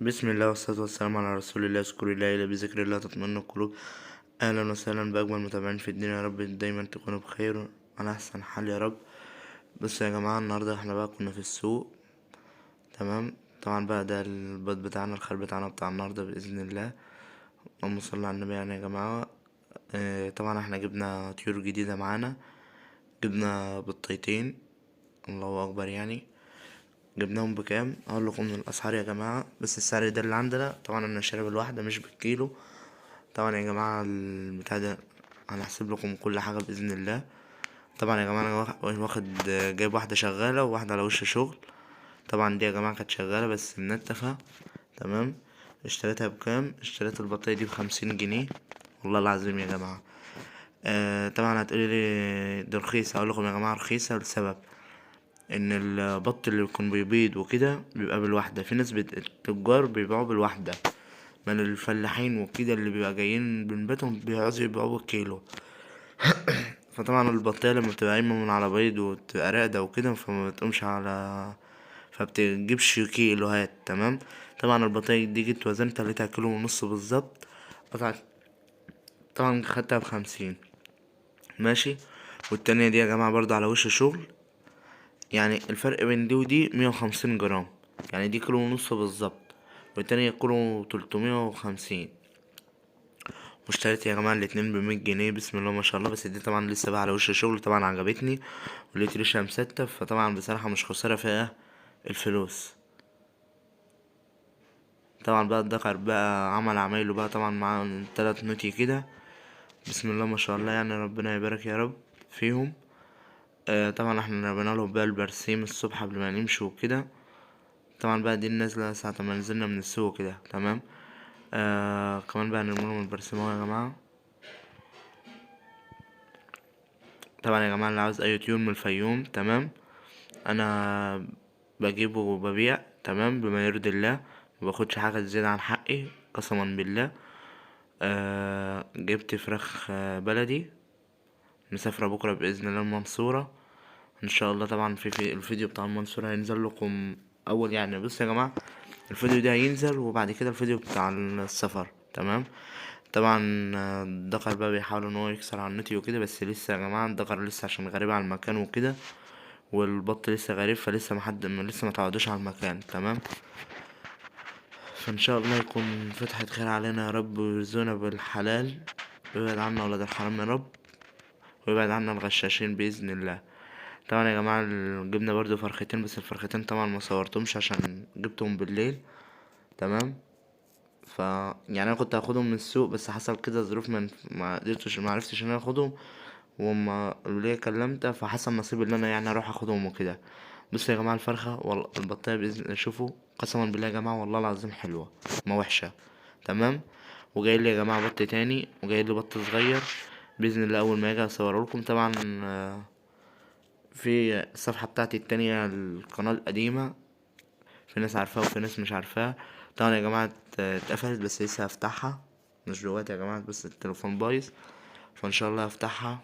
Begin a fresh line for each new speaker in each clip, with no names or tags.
بسم الله والصلاة والسلام على رسول الله. اذكروا الله إلا بذكر الله تطمئن القلوب. أهلا وسهلا بأجمل متابعين في الدنيا، يا رب دايما تكونوا بخير على أحسن حال يا رب. بصوا يا جماعة، النهاردة احنا بقى كنا في السوق. تمام. طبعا بقى ده البيض بتاعنا، الخير بتاعنا بتاع النهاردة بإذن الله. اللهم صل على النبي يعني يا جماعة. طبعا احنا جبنا طيور جديدة معانا، جبنا بطيتين. الله أكبر يعني. جبناهم بكام؟ هقول لكم من الأسعار يا جماعة، بس السعر ده اللي عندنا. طبعا أنا شاري بالواحدة مش بالكيلو. طبعا يا جماعة البتاع ده انا هحسب لكم كل حاجة بإذن الله. طبعا يا جماعة انا واخد جايب واحدة شغالة وواحدة على وش شغل. طبعا دي يا جماعة كانت شغالة بس منتفة. تمام. اشتريتها بكام؟ اشتريت البطاية دي ب50 جنيه. والله العظيم يا جماعة. طبعا هتقولي لي دي رخيصة. اقول لكم يا جماعة رخيصة لسبب ان البط اللي بيكون بيبيض وكده بيبقى بالواحدة. في ناس التجار بيبيعوا بالواحدة، من الفلاحين وكده اللي بيبقى جايين من بيتهم بيعوزوا يبيعوا بالكيلو. فطبعا البطية لما بتبقى قايمة من على بيض وتبقى راقدة وكده فما بتقومش على، فبتجيبش كيلوهات. تمام. طبعا البطاية دي جيت وزنتها لقيتها كيلو ونص بالظبط. قطعت. طبعا خدتها ب50. ماشي. والتانية دي يا جماعة برضه على وش شغل. يعني الفرق بين دي ودي 150 جرام. يعني دي كيلو ونص بالظبط، والتانية كيلو 350. واشتريت يا جماعة الاتنين ب100 جنيه. بسم الله ما شاء الله. بس دي طبعا لسه بقى على وش الشغل. طبعا عجبتني ولقيت ريشها مستف، فطبعا بصراحة مش خسارة فيها الفلوس. طبعا بقى الدكر بقى عمل عمايله بقى طبعا مع 3 نوتي كده. بسم الله ما شاء الله، يعني ربنا يبارك يا رب فيهم. طبعا احنا رمينا لهم بقى البرسيم الصبح قبل ما نمشي وكده. طبعا بقى دي النازلة ساعة ما نزلنا من السوق كده. تمام. كمان بقى نرمي لهم البرسيم اهو يا جماعة. طبعا يا جماعة اللي عاوز اي طيور من الفيوم، تمام، انا بجيبه وببيع تمام بما يرضي الله. مباخدش حاجة زيادة عن حقي قسما بالله. جبت فراخ بلدي. مسافرة بكرة بإذن الله المنصورة ان شاء الله. طبعا في الفيديو بتاع المنصورة هينزل لكم اول. يعني بص يا جماعة، الفيديو ده هينزل وبعد كده الفيديو بتاع السفر. تمام. طبعا الدكر بقى بيحاول ان هو يكسر على النتي وكده، بس لسه يا جماعة الدكر لسه عشان غريب على المكان وكده، والبط لسه غريب فلسه لسه ما تعودوش على المكان. تمام. فان شاء الله يكون فتحة خير علينا يا رب، ويرزقنا بالحلال، ويبعد عنا ولاد الحرام يا رب، ويبعد عنا الغشاشين بإذن الله. طبعا يا جماعة جبنا برضو فرختين، بس الفرختين طبعا ما صورتهمش عشان جبتهم بالليل. تمام. ف يعني انا كنت هاخدهم من السوق، بس حصل كده ظروف ما عرفتش ان انا اخدهم. وما اللي كلمت فحصل نصيب ان انا يعني اروح اخدهم وكده. بصوا يا جماعه الفرخه البطايه باذن الله، شوفوا قسما بالله يا جماعه والله العظيم حلوه، ما وحشه. تمام. وجاي لي يا جماعه بط تاني، وجاي لي بط صغير. باذن الله اول ما اجي اصوره لكم. طبعا في الصفحه بتاعتي التانية القناه القديمه، في ناس عارفاها وفي ناس مش عارفاها. طبعا يا جماعه اتقفلت بس لسه هفتحها. مش دلوقتي يا جماعه، بس التليفون بايظ، فان شاء الله هفتحها.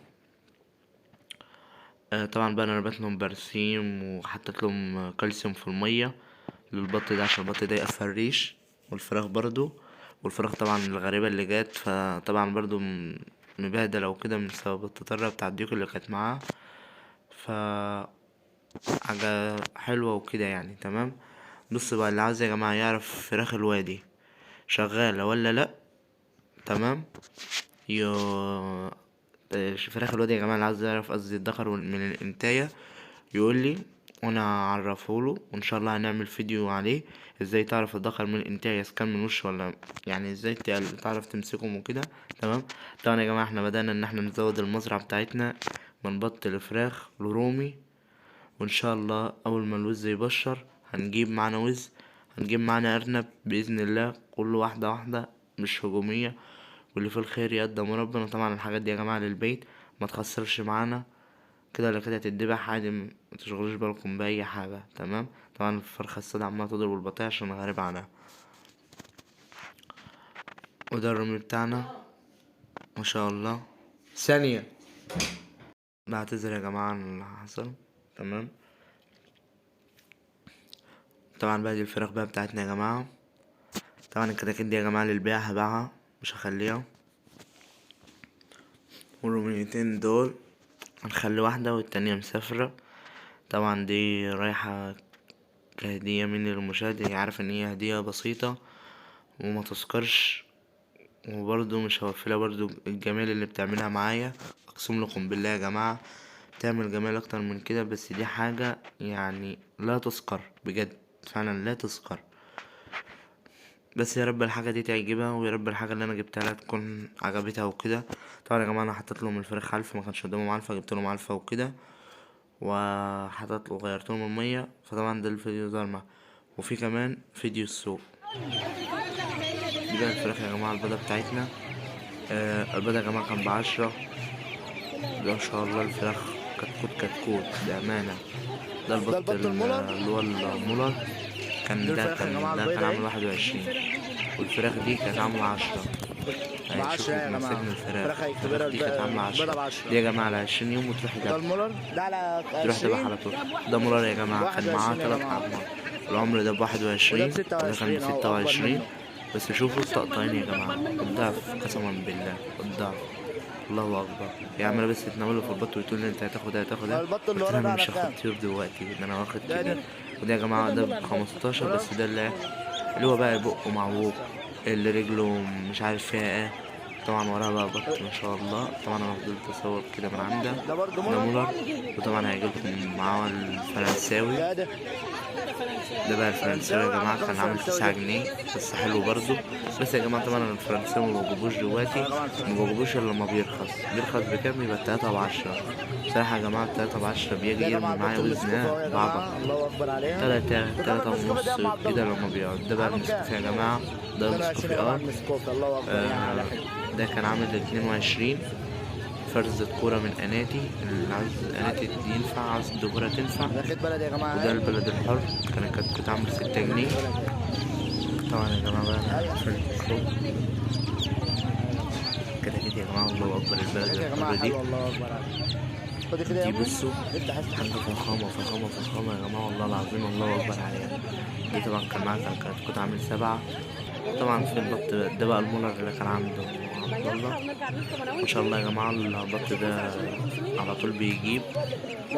طبعا بقى انا ربيت لهم برسيم وحطيت لهم كالسيوم في الميه للبط ده عشان البط ده يقفل الريش. والفراخ برضو. والفراخ طبعا الغريبة اللي جات فطبعا برضو مبهدلة وكده من سبب التطرة بتاع الديوك اللي كانت معاه. ف حاجة حلوة وكده يعني. تمام. بص بقى، اللي عاوز يا جماعة يعرف فراخ الوادي شغالة ولا لأ، تمام، يو فراخ الوادي يا جماعة اللي عاوز يعرف، قصدي الدكر من الانتاية، يقول لي وانا هعرفهوله. وان شاء الله هنعمل فيديو عليه ازاي تعرف الدكر من الانتاية اذا كان من وش ولا يعني ازاي تعرف تمسكهم وكده. تمام. طبعا يا جماعة احنا بدأنا ان احنا نزود المزرعة بتاعتنا من بط لفراخ لرومي. وان شاء الله اول ما الوز يبشر هنجيب معانا وز، هنجيب معانا ارنب باذن الله، كل واحدة واحدة مش هجومية، واللي في الخير يقدم ربنا. طبعا الحاجات دي يا جماعة للبيت، ما تخسرش معانا كده ولا كده، تتذبح عادي، متشغلوش بالكم بأي حاجة. تمام. طبعا الفرخة السادة عمالة تضرب البطيخ عشان غريب عنها. وده الرمل بتاعنا ما شاء الله. ثانية. بعتذر يا جماعة عن اللي حصل. تمام. طبعا بقى دي الفراخ بقى بتاعتنا يا جماعة. طبعا الكتاكيت دي يا جماعة للبيع هبيعها مش هخليها، والروميتين دول هنخلي واحدة والتانية مسافرة. طبعا دي رايحة كهدية مني للمشاهد، هي عارفة ان هي هدية بسيطة وما تذكرش، وبرضه مش هوفلها برضه الجمال اللي بتعملها معايا. اقسم لكم بالله يا جماعة بتعمل جمال اكتر من كده، بس دي حاجة يعني لا تذكر بجد، فعلا لا تذكر. بس يا رب الحاجة دي تعجبها، ويا رب الحاجة اللي انا جبتها لها تكون عجبتها وكده. طبعا يا جماعة انا حطيت لهم الفراخ علفة، ما كانش قدامهم علفة، جبت لهم علفة وكده، وحطيت له غيرت لهم المية. فطبعا ده الفيديو ظهر معاه، وفي كمان فيديو السوق. دي بقى الفراخ يا جماعة البيضة بتاعتنا. البيضة يا جماعة كان ب10. ده ما شاء الله الفراخ كتكوت كتكوت بأمانة. ده البط اللي هو المولر، ده كان عامل 21، والفراخ دي كانت عاملة 10.
ب10 يا جماعة.
الفراخ دي كانت عاملة 10. دي يا جماعة على 20 يوم وتروح
ده
دبح.
المولر ده على
تروح دبح
20.
على طول. ده مولر يا جماعة كان معاه
21 يا
3
جماعة.
أعمار. العمر ده ب21،
وده
وده كان
ب26 اهو اكبر
ب26.
منه.
بس شوفوا الطقطقين يا جماعة، الضعف قسما بالله الضعف. الله اكبر. يا عم بس تناوله في البط وتقول لي انت هتاخدها.
البط اللي
قلت لها
ورا ده
انا
على
مش هاخد
كام؟
طيور دلوقتي، ده انا واخد
ده
كده. وده يا جماعه ده ب15، بس ده اللي هو بقى بقه معوج، اللي رجله مش عارف فيها ايه. طبعا وراها بقى بط ما شاء الله. طبعا انا فضلت اصور كده من عنده.
ده برضه
ده
مولر.
مولر. وطبعا هيجيلكم معاه الفرنساوي. ده بقى الفرنساوي يا جماعة كان عامل 9 جنيه، بس حلو برضو. بس يا جماعة طبعا الفرنساوي مبجيبوش دلوقتي، مبجيبوش الا لما بيرخص بكام؟ يبقى 3 ب10. بصراحة يا جماعة 3 ب10 بيجي يرمي معايا وزنها بعبط.
الله اكبر عليها.
3 ونص كده لما بيقعد. ده بقى النسكافيه يا جماعة، ده
22 يا
النسكافيه
جماعة النسكوفي. الله اكبر يعني على حلو.
ده كان عامل 22. فرزة كورة من أناتي، اللي عاوز أناتي ينفع، عاوز الدكورة تنفع.
دخلت بلد يا جماعة.
وده البلد الحر كنت عامل 6 جنيه. طبعا يا جماعة بقى أنا في الكروب كده يا جماعة. الله أكبر البلد
يا
الحر
جماعة
دي.
حلو. الله اكبر عليك. خدي كده يا
دي
ابني.
بصوا
افتح
حاجة فخامة يا جماعة، والله العظيم الله أكبر عليها. دي طبعا كان معاها كنت عامل 7. طبعا في البط ده بقى المولر اللي كان عنده عبد الله. ما شاء الله يا جماعة البط ده على طول بيجيب.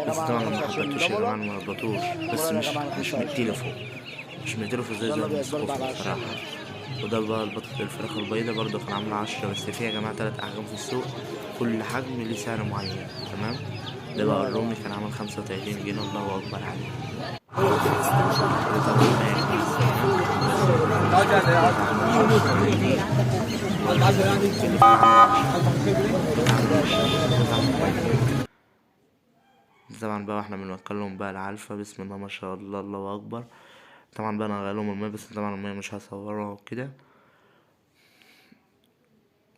بس طبعا ما حبيتوش يا جماعة، ما ربطوش، بس مش مديله زي المسكوف بصراحة. وده بقى الفراخ البيضة برضه كان عاملة 10، بس فيها يا جماعة 3 أحجام في السوق، كل حجم ليه سعر معين. تمام. ده بقى الرومي كان عامل 35 جنيه. الله أكبر عليه. طبعا بقى واحنا بنوكلهم بقى العلفة، بسم الله ما شاء الله الله أكبر. طبعا بقى انا هغيرلهم المية، بس طبعا المية مش هصورها وكده.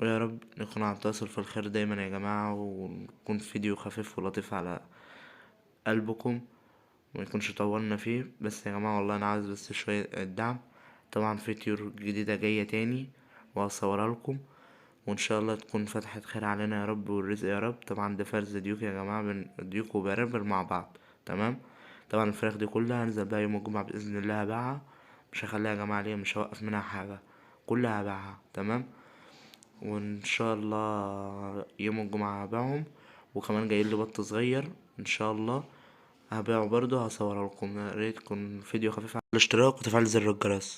ويا رب نكون على التواصل في الخير دايما يا جماعة، ونكون فيديو خفيف ولطيف على قلبكم، وميكونش طولنا فيه. بس يا جماعة والله انا عاوز بس شوية دعم. طبعا في طيور جديدة جاية تاني وهصورها لكم، وان شاء الله تكون فتحة خير علينا يا رب والرزق يا رب. طبعا ده فرز ديوك يا جماعة، بين ديوك وبرابر مع بعض. تمام. طبعا الفراخ دي كلها هنزل بقى يوم الجمعة بإذن الله هبيعها، مش هخليها يا جماعة ليا، مش هوقف منها حاجة، كلها هبيعها. تمام. وان شاء الله يوم الجمعة هبيعهم. وكمان جاي لي بط صغير ان شاء الله هبيعه برضه، هصورها لكم. يا ريت يكون فيديو خفيف على الاشتراك وتفعيل زر الجرس.